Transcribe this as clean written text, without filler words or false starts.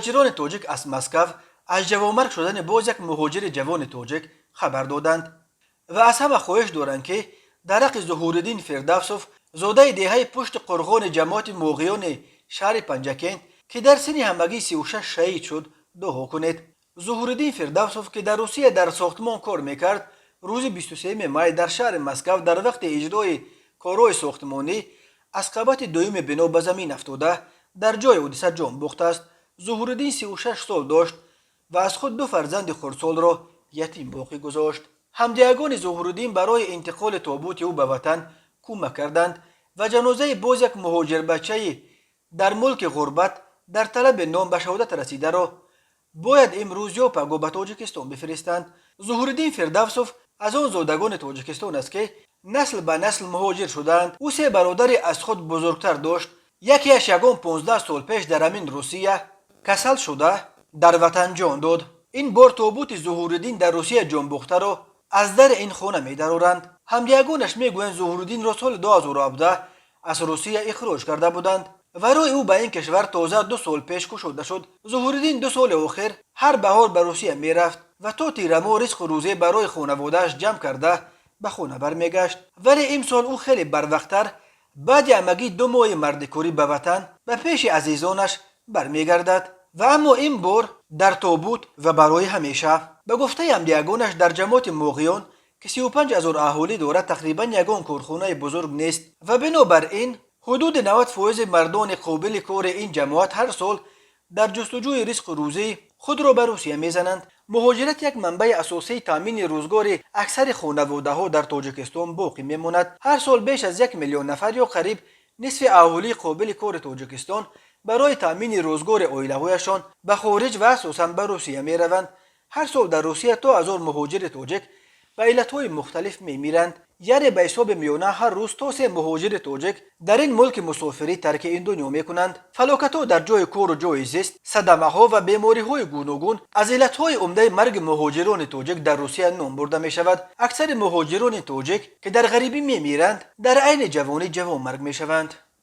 مهاجران توجک از مسکو از جوانمرگ شدن باز یک مهاجر جوان توجک خبر دادند و از همه خواهش دارند که در حق ظهورالدین فردوسوف زاده دهه پشت قرغان جماعت موقعیان شهر پنجکین که در سن همگی 36 شهید شد دعا کنید. ظهورالدین فردوسوف که در روسیه در ساختمان کار میکرد روز 23 مای در شهر مسکو در وقت اجرای کارهای ساختمانی از قبت دوم بنا به زمین افتاده در جای حادثه جان باخته است. ظهورالدین 36 سال داشت و از خود دو فرزند خردسال را یتیم باقی گذاشت. همدیگان ظهورالدین برای انتقال تابوت او به وطن کمک کردند و جنازه باز یک مهاجر بچه در ملک غربت در طلب نام به شهادت رسیده را باید امروز یا پگاه به تاجیکستان بفرستند. ظهورالدین فردوسوف از آن زادگان تاجیکستان است که نسل به نسل مهاجر شدند. او سه برادر از خود بزرگتر داشت. یکیش یگان 15 سال پیش در همین روسیه کسل شده در وطن جان داد. این بار تابوت ظهورالدین در روسیه جان باخته را از در این خانه می درآورند. همدیگانش میگویند ظهورالدین را سال 2017 از روسیه اخراج کرده بودند و روی او به این کشور تازه 2 سال پیش کشیده شد. ظهورالدین 2 سال آخر هر بهار به روسیه میرفت و تا تیرماه رزق و روزی برای خانواده‌اش جمع کرده به خانه برمیگشت. ولی امسال او خیلی بروقتر بعد همگی 2 ماه مردکاری به وطن به پیش عزیزانش برمیگردد و اما این بار در تابوت و برای همیشه. به گفته همدیگانش در جماعت موقعیان که 35,000 اهالی دارد تقریبا یگان کارخانه بزرگ نیست و بنابراین حدود 90% مردان قابل کار این جماعت هر سال در جستجوی رزق و روزی خود را به روسیه میزنند. مهاجرت یک منبع اساسی تامین روزگار اکثر خانواده‌ها در تاجیکستان باقی میماند. هر سال بیش از 1 میلیون نفر یا قریب نصف اهالی قابل کار تاجیکستان برای تامین روزگار عائله‌هایشان به خارج و اساساً به روسیه میروند. هر سال در روسیه تا 1000 مهاجر تاجیک به علتهای مختلف میمیرند. یعنی به حساب میانه هر روز تا 3 مهاجر تاجیک در این ملک مسافری ترک این دنیا میکنند. فلاکت‌ها در جای کار و جای زیست، صدمه‌ها و بیماری‌های گوناگون از علتهای عمده مرگ مهاجران تاجیک در روسیه نام برده میشود. اکثر مهاجران تاجیک که در غریبی میمیرند در عین جوانی جوانمرگ میشوند.